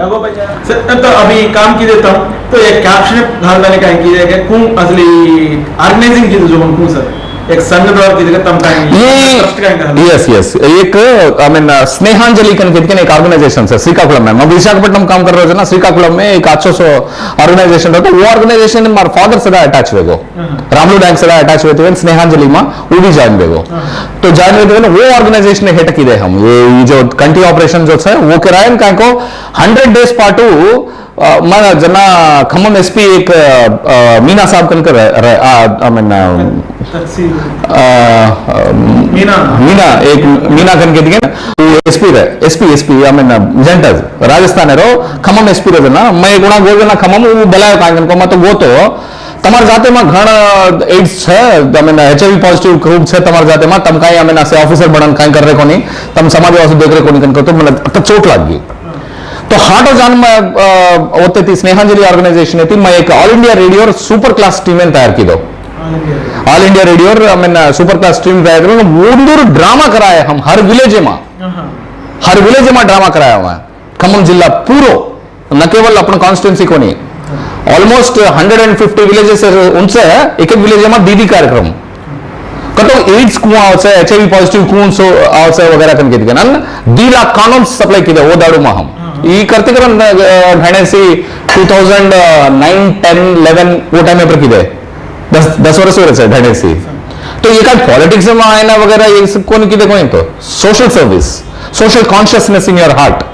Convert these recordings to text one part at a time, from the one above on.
तो अभी काम की देता हूँ तो एक कैप्शन घालने का की जाएगा कौन असली ऑर्गेनाइजिंग की जो कौन सर एक संघ द्वारा की जगह तम ये यस यस एक आई मीन स्नेहांजलि कन एक ऑर्गेनाइजेशन है श्रीकाकुलम में मैं विशाखापट्टनम काम कर रहे थे ना श्रीकाकुलम में एक 800 ऑर्गेनाइजेशन रहता वो ऑर्गेनाइजेशन मार फादर सदा अटैच हुए रामलू बैंक सदा अटैच हुए थे स्नेहांजलि में वो भी ज्वाइन हुए तो ज्वाइन हुए थे वो ऑर्गेनाइजेशन हेट की हम ये जो कंट्री ऑपरेशन जो है वो कराए का 100 डेज पाटू మన జన ఖమ్మం ఎస్పీ एक मीना साहब कनकर आई मीन मीना एक मीना कन के दिए एसपी रे SP I mean gentle Rajasthan रो खम्मम एसपी रे ना मैं गुणा गोल ना खम्मम वो बलायो कांगन को मत गो तो તમાર જાતે માં ઘણ એડ્સ છે તમે એચઆઈવી પોઝિટિવ ખૂબ છે તમાર જાતે માં તમ કાઈ અમે ના સે ઓફિસર બણન કાઈ કરે કોની તમ સમાજ વાસુ દેખ રે કોની કન તો મને चोट लग गई तो हार्ट और जान में होते थी स्नेहांजलि ऑर्गेनाइजेशन थी मैं एक ऑल इंडिया रेडियो और सुपर क्लास टीम तैयार की दो ऑल इंडिया रेडियो और I mean super class team तैयार करो वो ड्रामा कराया हम हर विलेज में ड्रामा कराया हुआ है खम्मम जिला पूरो न केवल अपने कॉन्स्टिट्यूंसी को नहीं ऑलमोस्ट 150 विलेजेस उनसे एक विलेज में दीदी कार्यक्रम कतो एड्स कुआ आवसे एचआईवी पॉजिटिव कौन सो आवसे वगैरह कन के नन 2 लाख कानून सप्लाई किदे वो दाडू में हम ई करते करन घणे सी 2009 10 11 वो टाइम पर किदे 10 वर्ष हो रहे घणे सी तो ये का पॉलिटिक्स में आए ना वगैरह ये सब कौन किदे कोई तो social service social consciousness in your heart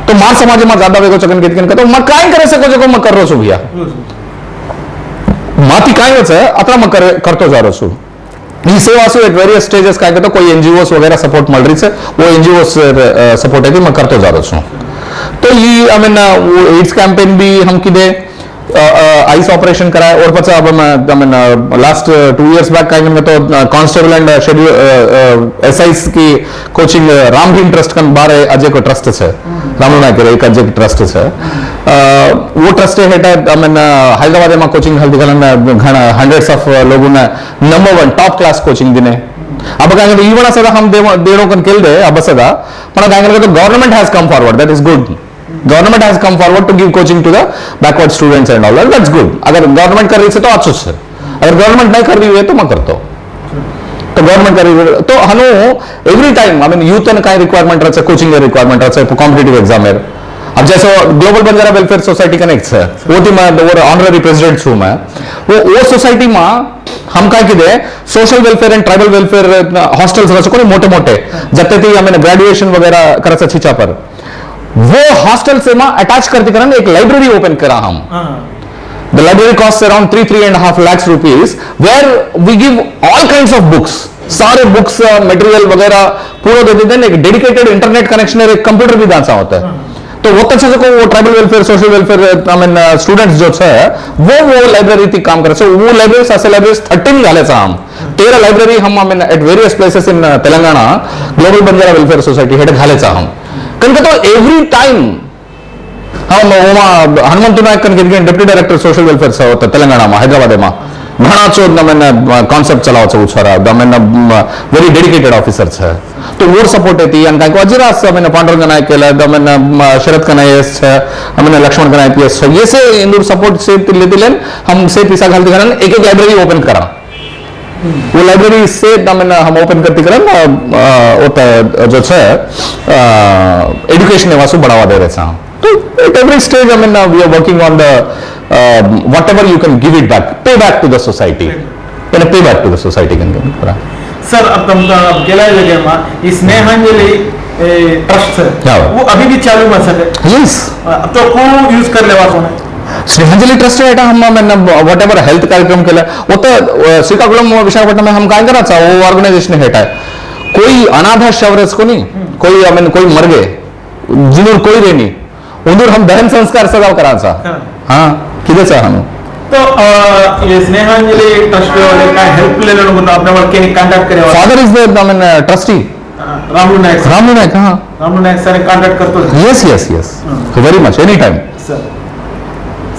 तो मार समाज में ज्यादा वेगो चकन किदकन तो मैं काय करे सको जो मैं कर रो छु भैया माती काय होছে अतरा मैं करतो जा रो छु ಈ ಸೇವಾಸು एट वेरियस स्टेजेस का तो कोई एनजीओस वगैरह सपोर्ट मिल रही है वो एनजीओस सपोर्ट है कि मैं करते जा रहा हूँ तो ये आई मीन वो एड्स कैंपेन भी हम किदे आइस ऑपरेशन कराए और पचा अब I mean last 2 years back का तो कांस्टेबल एंड शेड्यूल एसआईस की कोचिंग राम भीम ट्रस्ट का बारे अजय को ट्रस्ट है राम नायक एक अजय ट्रस्ट है वो ट्रस्ट है आई मीन हैदराबाद में कोचिंग हल्दी घना हंड्रेड्स ऑफ लोगों ने नंबर 1 टॉप क्लास कोचिंग दिने अब काय इवन सदा हम देणो कन केल्दे अब सदा पण काय तो government has come forward that is good government has come forward to give coaching to the backward students and all that's good अगर गवर्नमेंट कर रही है तो अच्छो है अगर गवर्नमेंट नहीं कर रही है तो मैं करता तो गवर्नमेंट कर रही है तो हनु every time I mean youth का रिक्वायरमेंट रहता कोचिंग रिक्वायरमेंट रहता कॉम्पिटिटिव एग्जाम है अब जैसे global Banjara welfare society connect है वो थी मैं ऑनररी प्रेसिडेंट हूँ मैं वो सोसाइटी में हम क्या किदे social welfare and tribal welfare hostels रहे मोटे मोटे जब थी आई मीन ग्रेजुएशन वगैरह कर छिचा पर वो हॉस्टल से मां अटैच करते करन एक लाइब्रेरी ओपन करा हम the library cost around 3.5 lakhs rupees where we give all kinds of books सारे बुक्स मटेरियल वगैरह पूरा दे देते हैं एक डेडिकेटेड इंटरनेट कनेक्शन और एक कंप्यूटर भी दांसा होता है तो वो तक से वो tribal welfare social welfare I mean students जो है वो लाइब्रेरी थी काम करे वो लाइब्रेरी ऐसे लाइब्रेरी 13 झाले हम 13 लाइब्रेरी हम I mean at various places in Telangana global Banjara welfare society head घाले हम कन तो एवरी टाइम हम हनुमंत नायक कन डिप्टी डायरेक्टर सोशल वेलफेयर होता तेलंगाना में हैदराबाद में घना चो मैंने कॉन्सेप्ट चलाव छे उछारा मैंने वेरी डेडिकेटेड ऑफिसर है तो वो सपोर्ट है अजीराज मैंने पांडुरंग नायक मैंने शरद कनायस है मैंने लक्ष्मण कनायपीएस है ये से इंदूर सपोर्ट से लेते लेन हम से पिसा घालते एक लाइब्रेरी ओपन करा वो लाइब्रेरी से मैंने हम ओपन करती करें जो है एजुकेशन वासु बढ़ावा दे रहे हैं तो at every stage I mean we are working on the whatever you can give it back pay back to the society and pay back to the society can sir अब तुम तो अब केला जगह में इस स्नेहांजलि ट्रस्ट है वो अभी भी चालू में सके यस अब तो को यूज कर लेवा कौन है स्नेहांजलि ट्रस्ट है हम मैंने व्हाटएवर हेल्थ कार्यक्रम केला वो तो श्रीकाकुलम विशाखापट्टनम में हम काय करा था वो ऑर्गेनाइजेशन हेट है कोई अनाथ शवरस को नहीं कोई आई मीन कोई मर गए जिनूर कोई रेनी उधर हम दहन संस्कार सदा करा था हाँ किधर से हम तो ये स्नेहांजलि ट्रस्ट वाले का हेल्प ले लेने को अपने वाले के कांटेक्ट करे father is the I mean trustee Ramulu Nayak हाँ रामलू नायक सर कांटेक्ट करते हो yes yes yes very much any time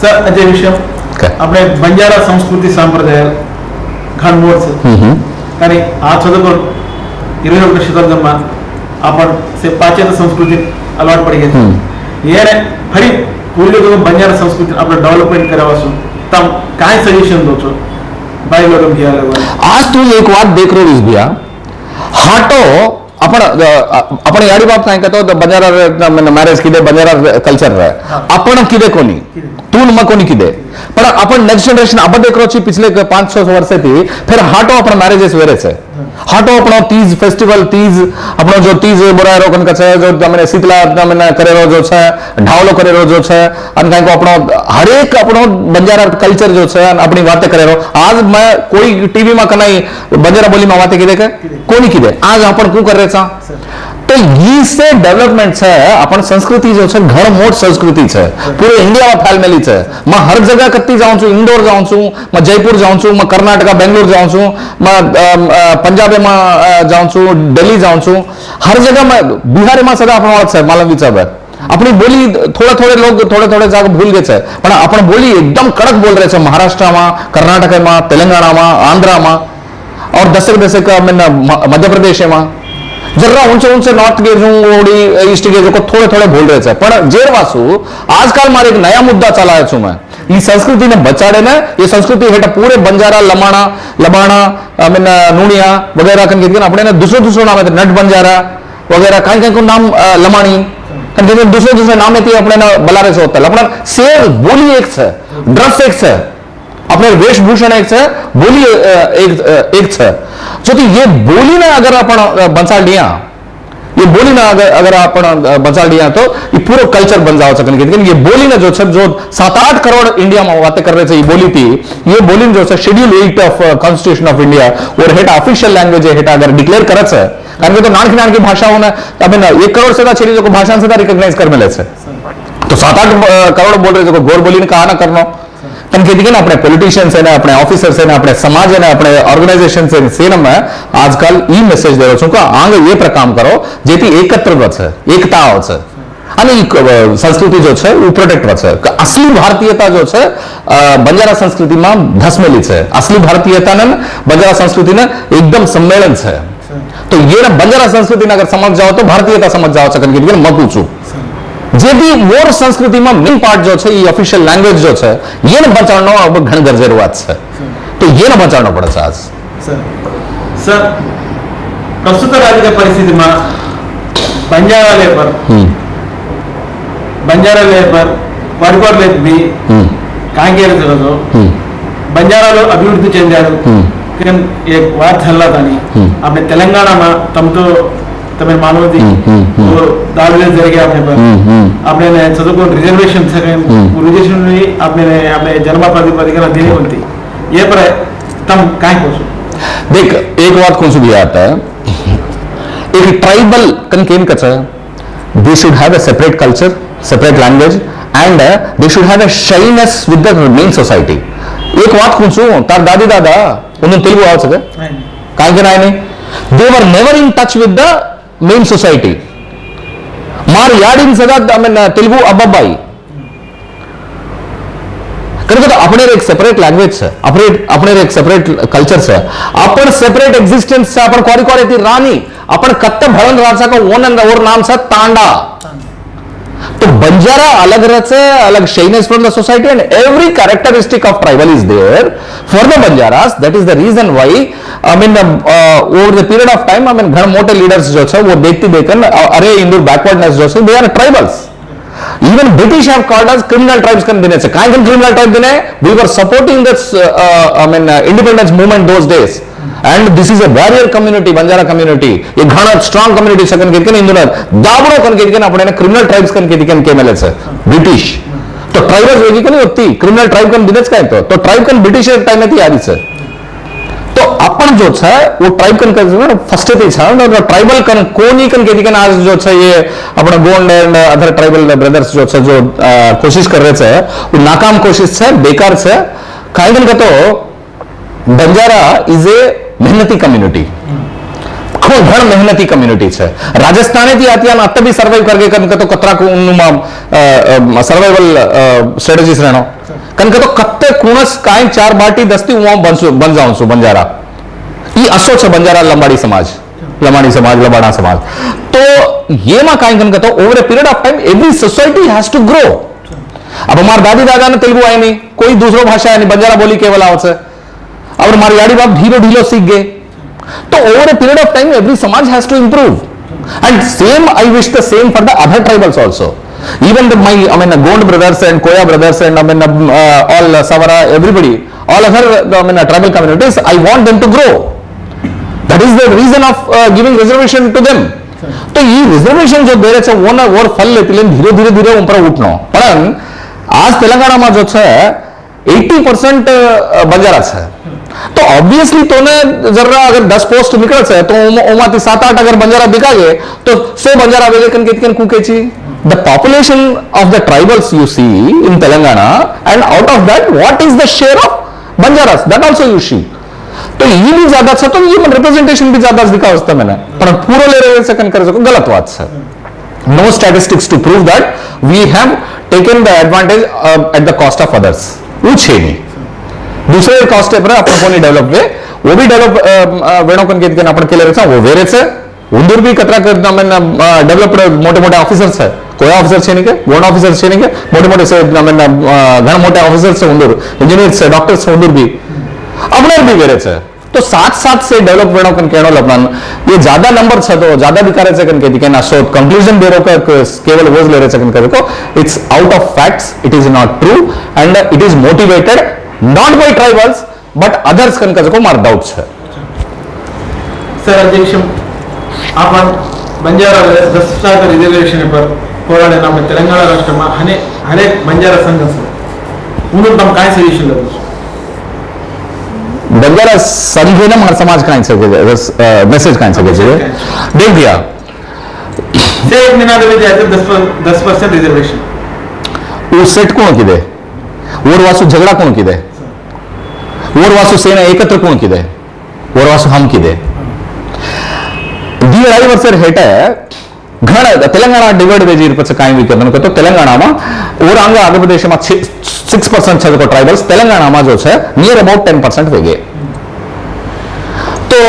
sir Ajay विषय अपने बंजारा संस्कृति संप्रदाय घनमोड से కానీ ఆ చదువుకొని 21వ శతాబ్దంలో आपण से पाश्चात्य संस्कृति अलवाट पड़ गए ये रे फरी पूरी जो बंजारा संस्कृति अपना डेवलपमेंट करवा सो तम काय सजेशन दो छो भाई लोगों की अलग आज तू एक बात देख रहे हो इस भैया हाटो आपण याडी बात काय कहतो बंजारा मॅरेज किदे बंजारा कल्चर रे आपण किदे कोणी तू न कोणी किदे पण आपण नेक्स्ट जनरेशन अब देख रहो छी पिछले 500 वर्ष थी फिर हाटो अपन मैरिजेस वेरे छे हाटो अपनो तीज फेस्टिवल तीज अपनो जो तीज बोरा रोकन का छे जो हमने शीतला हमने करे रो जो छे ढावलो करे रो जो छे अन काई को अपनो हर एक अपनो बंजारा कल्चर जो छे अपनी बातें करे रो आज मैं कोई टीवी में कनाई बंजारा बोली में बातें किदे के कोनी किदे आज अपन कु कर रे छा तो ये से डेवलपमेंट है अपन संस्कृति जो है घर मोट संस्कृति है पूरे इंडिया में फैल मेली है मैं हर जगह कत्ती जाऊं छू इंदौर जाऊं छू मैं जयपुर जाऊं छू मैं कर्नाटका बेंगलोर जाऊं छू मैं पंजाब में जाऊं छू दिल्ली जाऊं छू हर जगह मैं बिहार में सदा अपन है मालूम विचार अपनी बोली थोड़े थोड़े लोग थोड़े थोड़े जगह भूल गए पण अपन बोली एकदम कड़क बोल रहे हैं महाराष्ट्र में कर्नाटक में तेलंगाना में आंध्रा में और दशक दशक मध्य प्रदेश में जरा ऊंचे नॉर्थ गेज ओडी ईस्ट गेज को थोड़े थोड़े बोल रहे थे पण जेर वासु आजकल मारे एक नया मुद्दा चलाया छू मैं ये संस्कृति ने बचाड़े ने ये संस्कृति हेठ पूरे बंजारा लबाणा नूणिया वगैरह कन के अपने दूसरो नाम है नट बंजारा वगैरह कहीं को नाम लमाणी कन दूसरे नाम है अपने बलारे से होता अपना शेर बोली एक है ड्रेस एक है अपने वेशभूषण एक है बोली एक है जो ये बोली ना अगर अपन बचा लिया ये बोली ना अगर अपन बचा लिया तो ये पूरा कल्चर बन जाओ सकन लेकिन ये बोली ना जो 7-8 करोड़ इंडिया में बातें कर रहे थे ये बोली थी ये बोली जो schedule 8 of constitution of India और हेट ऑफिशियल लैंग्वेज है हेट अगर डिक्लेयर करत है कारण के तो नान की भाषा होना अब 1 करोड़ से छेड़ी जो भाषा से रिकॉग्नाइज कर मिले तो 7-8 करोड़ बोल रहे जो गोर बोली ने कहा ना करना अपने पॉलिटिशियंस है अपने ऑफिसर्स है अपने समाज है अपने ऑर्गेनाइजेशन से मैं आजकल ई मैसेज दे रहा हूं आगे ये पर काम करो जेती एकत्र है एकता है અને સંસ્કૃતિ जो है वो प्रोटेक्ट है असली भारतीयता जो है बंजारा संस्कृति में धसमेली है असली भारतीयता ने बंजारा संस्कृति ने एकदम सम्मेलन है तो ये ना बंजारा संस्कृति ने अगर समझ जाओ तो भारतीयता समझ जाओ सकन के मत पूछू जे भी मोर संस्कृति में मेन पार्ट जो है ये ऑफिशियल लैंग्वेज जो है ये न बचाना अब घण जरूरत है तो ये न बचाना पड़े आज सर प्रस्तुत राज्य परिस्थिति में बंजारा लेबर वर्गर लेक भी कांगेर बंजारा अभिवृद्धि చెందారు एक बात हल्ला था अपने तेलंगाना में तम तो तमें मालूम थी वो दावे जरिए आपने चुको रिजर्वेशन रिजर्वेशन आपने जन्म प्राधिकरण देनी बनती ये पर तम काय कोसो देख एक बात कौन सी भी आता है एक ट्राइबल कनकेन कच they should have a separate culture separate language and they should have a shyness with the main society एक बात कौन सु तार दादी दादा उन्हें तेलुगु आव सके काय के नाय नहीं they were never in touch with the main society मार याडिन सदा तेलुगु अब्बाई करके तो अपने एक सेपरेट लैंग्वेज है अपने एक सेपरेट कल्चर है अपन सेपरेट एग्जिस्टेंस से अपन क्वारी क्वारी थी रानी अपन कत्ते भरण राजा का ओन और नाम से तांडा तो बंजारा अलग रहते अलग shyness from the society and every characteristic of tribal is there for the Banjaras that is the reason why I mean over the period of time I mean घर मोटे लीडर्स जो है वो देखते देखकर अरे इंदूर बैकवर्डनेस जो है they are tribals even British have called us criminal tribes kan dine se kai kan criminal tribe dine we were supporting this independence movement those days and this is a warrior community Banjara community ye ghana strong community second ke induna dabro kan ke apne criminal tribes kan ke mele se British to tribes वेगी kan होती criminal tribe kan dine काय तो tribe kan British time में थी आदि से तो अपन जो है वो ट्राइब कन फर्स्ट थी ट्राइबल कन कोनी कन के आज जो है ये अपना Gond and other tribal brothers जो है जो कोशिश कर रहे थे वो नाकाम कोशिश है बेकार से कायदन का तो बंजारा इज ए मेहनती कम्युनिटी खूब घण मेहनती कम्युनिटी है राजस्थान थी आती अत भी सर्वाइव करके कन तो कतरा को सर्वाइवल स्ट्रेटजीज रहना कनके तो कत्ते कुणस काय 4 बाटी दस्ती बन जाऊं सु बंजारा ये असो छे बंजारा लंबाड़ी समाज लबाणा समाज तो ये में कहीं कहता over a period of time every society has to grow. अब हमारे दादी दादा ने तेलुगु आए नहीं, कोई दूसरो भाषा है नहीं, बंजारा बोली केवल आवत है। अब हमारे याड़ी बाप ढीलो ढीलो सीख गए। तो over a period of time every समाज has to improve, and same I wish the same for the other tribals also. Even my, I mean, Gond brothers and Koya brothers and I mean, all Savara, everybody, all other I mean, tribal communities, I want them to grow. That is the reason of giving reservation to them. तो ये reservation जो दे रहे हैं वो ना और फल लेते हैं धीरे धीरे धीरे ऊपर उठनो। पर आज तेलंगाना में जो है 80% बंजारा है। तो ऑब्वियसली तो ने जरा अगर 10 पोस्ट निकल से तो ओमाती 7-8 अगर बंजारा दिखा गए तो 100 बंजारा वेगन कितकन कुकेची। The population of the tribals you see in Telangana, and out of that, what is the share of Banjaras? That also you see. तो ये भी ज्यादा था, तो ये रिप्रेजेंटेशन भी ज्यादा दिखा उसका मैंने, पर पूरा ले रहे सेकंड कर सको गलत बात है। No statistics to prove that we have taken the advantage at the cost of others. वो छे नहीं। दूसरे कॉस्ट पर अपन को नहीं डेवलप हुए, वो भी डेवलप वेणोकन के अपन के ले रहे वो वेरे से उंदूर भी कतरा करना मैंने डेवलप्ड मोटे मोटे ऑफिसर्स है, कोई ऑफिसर छे नहीं के, गोंड ऑफिसर छे नहीं के, मोटे मोटे से मैंने घण मोटे ऑफिसर्स है उंदूर, इंजीनियर्स है, डॉक्टर्स है उंदूर भी, अपने भी वेरे से। तो साथ से डेवलप वेणोकन कहनो लपन ये ज्यादा नंबर है तो ज्यादा दिखा रहे कन के दिखे ना। सो कंक्लूजन दे रहे केवल वोज ले रहे कन के देखो it's out of facts, it is not true and it is motivated not by tribals but others कन का मार डाउट्स है। सर अध्यक्ष आपण बंजारा 10% रिजर्वेशन पर पोराडे ನಮ್ಮ ತೆಲಂಗಾಣ ರಾಷ್ಟ್ರ ಹಳೆ ಬಂಜಾರ ಸಂಘ उन्होंने तम काय सजेशन लगे बंजारा संघ ने हमारे समाज का मैसेज का देख दिया से एक निनाद में जाते 10% रिजर्वेशन वो सेट कौन की दे और वासु झगड़ा कौन की दे और वासु सेना एकत्र कौन की दे और वासु हम की दे दी 2.5 वर्ष हेट घण तेलंगाना डिवाइड वेज कायम भी तो तेलंगाना में और अंग आंध्र प्रदेश में 6% है ट्राइबल्स, तेलंगाना में जो है नियर अबाउट 10% वेगे। तो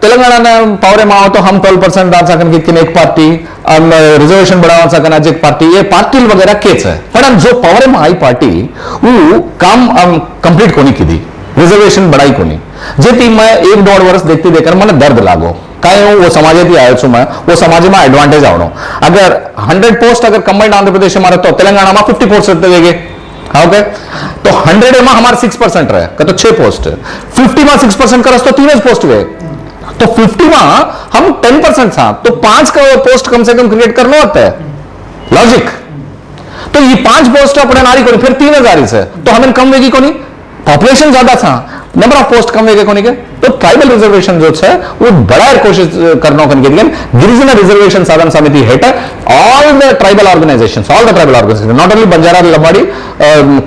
तेलंगाना ने पावर में आओ तो हम 12% डाल सकन कि एक पार्टी रिजर्वेशन बढ़ावा सकन आज एक पार्टी ये पार्टी वगैरह केस है, पर जो पावर में आई पार्टी वो काम कंप्लीट कोनी की दी, रिजर्वेशन बढ़ाई कोनी जेती मैं 1-1.5 वर्ष देखती देखकर मैंने दर्द लागो कहीं वो समाज आयो छू मैं वो समाज में एडवांटेज आवनो। अगर 100 पोस्ट अगर कंबाइंड आंध्र प्रदेश में तो तेलंगाना में 50 पोस्ट देंगे ओके। तो 100 में हमारे 6% रहे तो 6 पोस्ट 50 में 6% कर तो 3 पोस्ट हुए तो 50 में हम 10% था तो 5 का पोस्ट कम से कम क्रिएट करना होता है लॉजिक। तो ये 5 पोस्ट अपने नारी को फिर 3000 से तो हमें कम वेगी को नहीं, पॉपुलेशन ज्यादा था नंबर ऑफ पोस्ट कम वेगे को नहीं के। तो ट्राइबल रिजर्वेशन जो है वो बड़ा कोशिश करना गिरिजन रिजर्वेशन साधन समिति हेठ all the tribal organisations not only Banjara Lambadi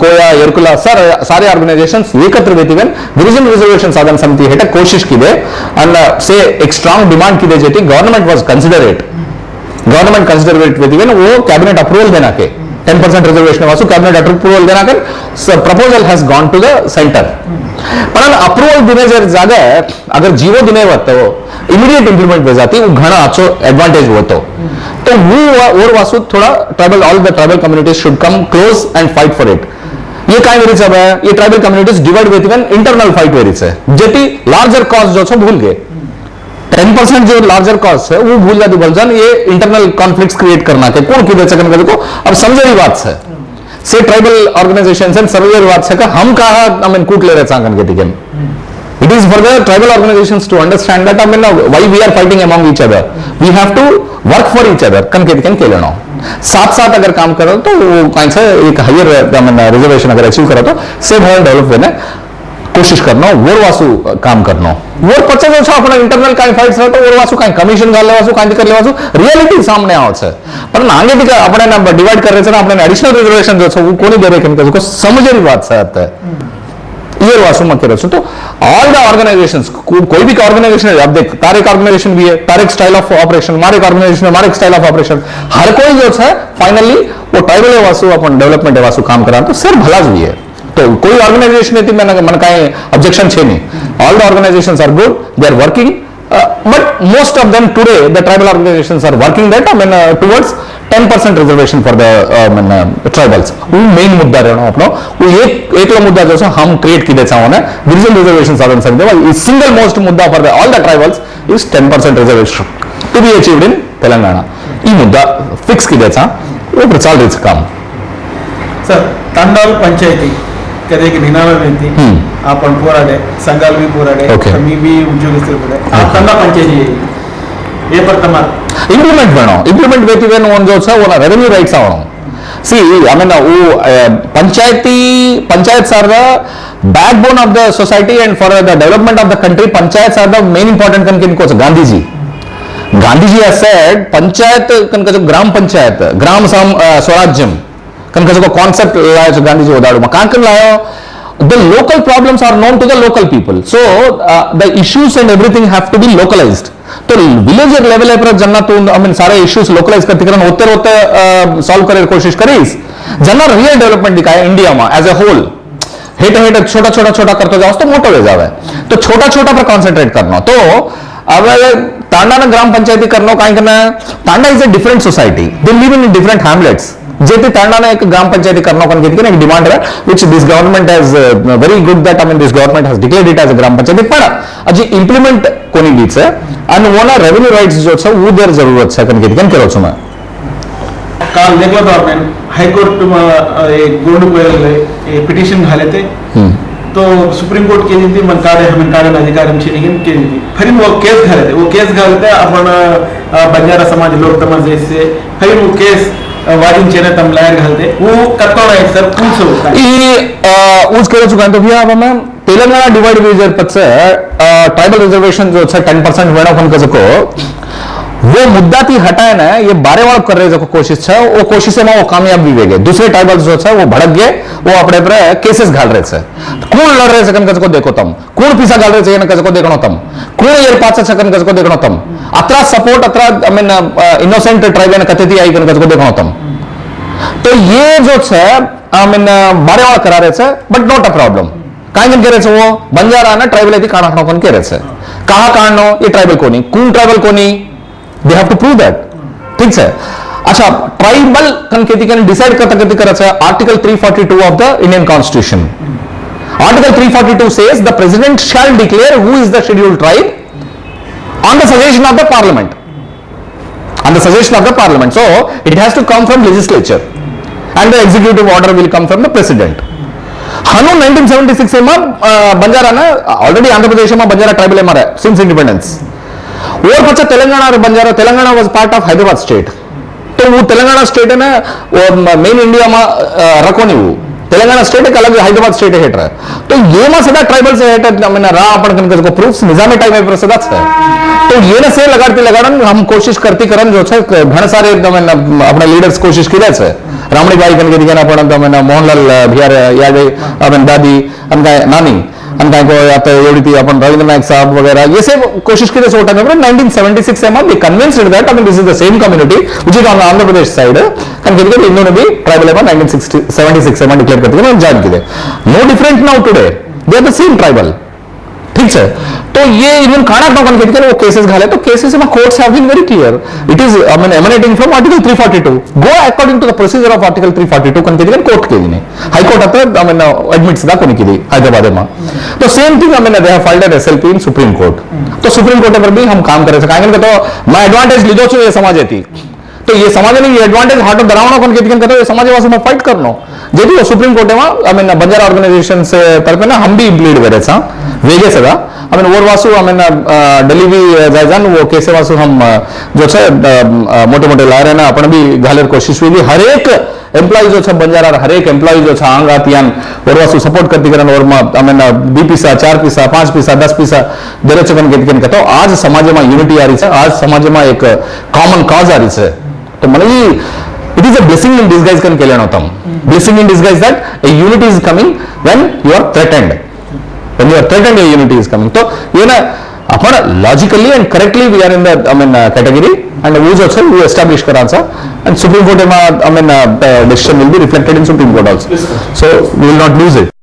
Koya Erukula सारे ऑर्गेनाइजेशंस एकत्र वेतिवन गिरिजन रिजर्वेशन साधन समिति हेठ कोशिश की दे एंड से एक स्ट्रांग डिमांड की दे जेटी गवर्नमेंट वाज कंसिडरेट वेतिवन वो कैबिनेट अप्रूवल देना के 10% रिजर्वेशन वासु कैबिनेट अप्रूवल देना कर proposal has gone to the center. पर अप्रूवल देने जागा अगर जीवो दिने वत इमीडिएट इंप्लीमेंट हो जाती वो घना अच्छो एडवांटेज होतो। तो वो और वासु थोड़ा tribal all the tribal communities should come close and fight for it. ये काय वेरी सब है ये ट्राइबल कम्युनिटीज डिवाइड वेतिवन इंटरनल फाइट वेरी से जेटी लार्जर कॉज जो छो भूल गए 10% जो लार्जर कॉस्ट है वो भूल जाती भलजन ये इंटरनल कॉन्फ्लिक्ट्स क्रिएट करना के कौन की सेकंड को अब समझे ही बात है से ट्राइबल ऑर्गेनाइजेशंस एंड समझे बात है कि हम कहा आई मीन कूट ले रहे सांगन के टिकन it is for the tribal organisations to understand that I mean why we are fighting among each other we have to work for each other कन के टिकन के लेना साथ अगर काम करो तो वो कहीं से एक हायर आई मीन रिजर्वेशन अगर अचीव करो तो से बहुत डेवलप होने कोशिश करना वोर वासु काम करना वोर पचे जो छा अपना इंटरनल काई फाइट्स रहे तो वोर वासु काई कमीशन गाल लेवासु काई कर लेवासु रियलिटी सामने आवत छे पर आगे भी अपने ना डिवाइड कर रहे छे अपने एडिशनल रिजर्वेशन जो छे वो कोनी दे रहे कन को समझेरी बात से आता है ये वासु मत करो तो ऑल द ऑर्गेनाइजेशंस कोई भी ऑर्गेनाइजेशन अब देख तारेक ऑर्गेनाइजेशन भी है तारेक स्टाइल ऑफ ऑपरेशन मारे ऑर्गेनाइजेशन मारे स्टाइल ऑफ ऑपरेशन हर कोई जो है फाइनली वो ट्राइबल वासु अपन डेवलपमेंट वासु काम करा तो सर भला भी है। तो कोई ऑर्गेनाइजेशन थी मन का ऑब्जेक्शन छे नहीं all the organisations are good they are working but most of them today, the tribal organizations are working that, towards 10% reservation for the tribals. वो main मुद्दा रहना अपना, वो एक लो मुद्दा जो है हम create की देता हूँ ना, regional reservation साधन सकते हैं, वो single most मुद्दा for the all the tribals is 10% reservation to be achieved in Telangana. ये मुद्दा fix की देता, वो प्रचार देता काम. सर तांडाल पंचायती कदे की निनावे में थी आपण पोराडे संघाल भी पोराडे मी भी उद्योगस्थर पोराडे आ तांडा पंचायती ये पर तमार इंप्लीमेंट बनो इंप्लीमेंट व्यक्ति वेन वन जो है वो रेवेन्यू राइट्स आवो सी आई मीन वो panchayat are the backbone of the society and for the development of the country panchayat are the main important कन किनको गांधीजी हैज सेड पंचायत कन जो ग्राम पंचायत ग्राम स्वराज्यम कनका जो कॉन्सेप्ट लाया जो गांधी जी ओदाड़ो में कांकन लाया the local problems are known to the local people so the issues and everything have to be localized तो विलेजर लेवल पर जन्ना तो आई मीन सारे इश्यूज लोकलाइज करते करन होते होते सॉल्व करे कोशिश करीस जन्ना रियल डेवलपमेंट दिखाए इंडिया में एज ए होल हेट हेट छोटा छोटा छोटा करते जाओ तो मोटो हो जावे तो छोटा छोटा पर कॉन्सेंट्रेट करना तो अब तांडा ना ग्राम पंचायती करना काई करना तांडा is a different society they live in different Hamlet's जेते तांडा ने एक ग्राम पंचायती करना कन के एक डिमांड है which this government has very good that I mean this government has declared it as a gram panchayati पण अजी इंप्लीमेंट कोनी लीड्स है एंड वोना रेवेन्यू राइट्स जो है वो देर जरूरत है कन के करो छ मैं काल देखलो तो आपने हाई कोर्ट में एक गोंड कोयल ए पिटीशन घाले थे तो सुप्रीम कोर्ट के दी मन कारे हम कारे अधिकार छिनिगन के दी फिर वो केस घाले थे अपन बंजारा समाज लोग तमाम जैसे फिर वो केस वादिंचेने तम लायर घालते वो कत्तोना है सर पूछो ई उस करे चुका तो भैया अब मैं तेलंगाना डिवाइड विजर पद से ट्राइबल रिजर्वेशन जो है 10% वेणा फन का को वो मुद्दा थी हटाए ना ये बारे वाल कर रहे जो कोशिश है वो कोशिश में वो कामयाब भी गए दूसरे ट्राइबल्स जो है वो भड़क गए वो अपने पर केसेस घाल रहे थे कौन लड़ रहे कन को देखो तम कौन पीसा घाल रहे को देखो तम कौन ये पाच कन को देखो तम अत्रा सपोर्ट अत्रा आई मीन इनोसेंट ट्राइब कथे आई कन को देखो तम तो ये जो है आई मीन बारे वाल करा रहे थे बट नॉट अ प्रॉब्लम कहीं कन रहे वो बंजारा ना ट्राइबल यदि काना कन के रहे कहा कानो ये ट्राइबल कोनी कौन ट्राइबल कोनी they have to prove that ठीक है अच्छा ट्राइबल कंकेती कैन डिसाइड करता करता है article 342 of the Indian constitution article 342 says the president shall declare who is the scheduled tribe on the suggestion of the parliament so it has to come from legislature and the executive order will come from the president हनु 1976 में बंजारा ना already Andhra Pradesh में Banjara tribal है हमारा since independence और पचा तेलंगाना और Banjara Telangana was part of Hyderabad state तो वो तेलंगाना स्टेट है ना वो मेन इंडिया में रखो नहीं वो तेलंगाना स्टेट एक अलग हैदराबाद स्टेट हेट रहा तो ये में सदा ट्राइबल से हेट मैंने रा अपन कन को प्रूफ्स निजामी टाइम में सदा है तो ये ना से लगाड़न हम कोशिश करती करन जो है घण सारे अपने लीडर्स कोशिश की रहे है रामणी भाई कन के दिखाना पड़ा तो मैंने मोहनलाल बिहार यादव अपन दादी अनका नानी अनका को या तो एवडी थी अपन रविंद्र नायक साहब वगैरह ये सब कोशिश की रहे टाइम में 1976 में they convinced that I mean this is the same community which is on Andhra Pradesh side कन के इन्होंने भी ट्राइबल है 1976 में डिक्लेयर करते हैं जान के no different now today they are the same tribal ठीक है तो ये इवन खाना टोकन के वो केसेस घाले तो केसेस में courts have been very clear it is I mean emanating from article 342 go according to the procedure of article 342 कन के कोर्ट के दिने हाई कोर्ट आता आई मीन एडमिट्स दा कोनी की हैदराबाद में तो same thing I mean they have filed SLP in supreme court तो सुप्रीम कोर्ट पर भी हम काम करे काहे तो मैं एडवांटेज लीधो छु ये समाज थी तो ये समाज ने ये एडवांटेज हाटो दरावणो कन के कहतो ये समाज वासे में फाइट करनो जेदी वो सुप्रीम कोर्ट में आई मीन बंजारा ऑर्गेनाइजेशन से तरफ ना हम भी इंप्लीड करे सा वेगे सदा आई मीन और वासु आई मीन दिल्ली भी जायजान वो कैसे वासु हम जो है मोटे मोटे ला रहे ना अपन भी घालर कोशिश हुई हर एक एम्प्लॉय जो है बंजारा हर एक एम्प्लॉय जो है आंग आतियान और वासु सपोर्ट करती करन और आई मीन 2 पैसा 4 पैसा 5 पैसा 10 पैसा देरे चकन के कहतो आज समाज में यूनिटी आ रही है आज समाज में एक कॉमन कॉज आ रही है तो मतलब it is a blessing in disguise kan kelena hotam blessing in disguise that a unity is coming when you are threatened a unity is coming तो ये ना अपन logically and correctly we are in the I mean category and we also we establish karansa and supreme court I mean decision will be reflected in supreme court also so we will not lose it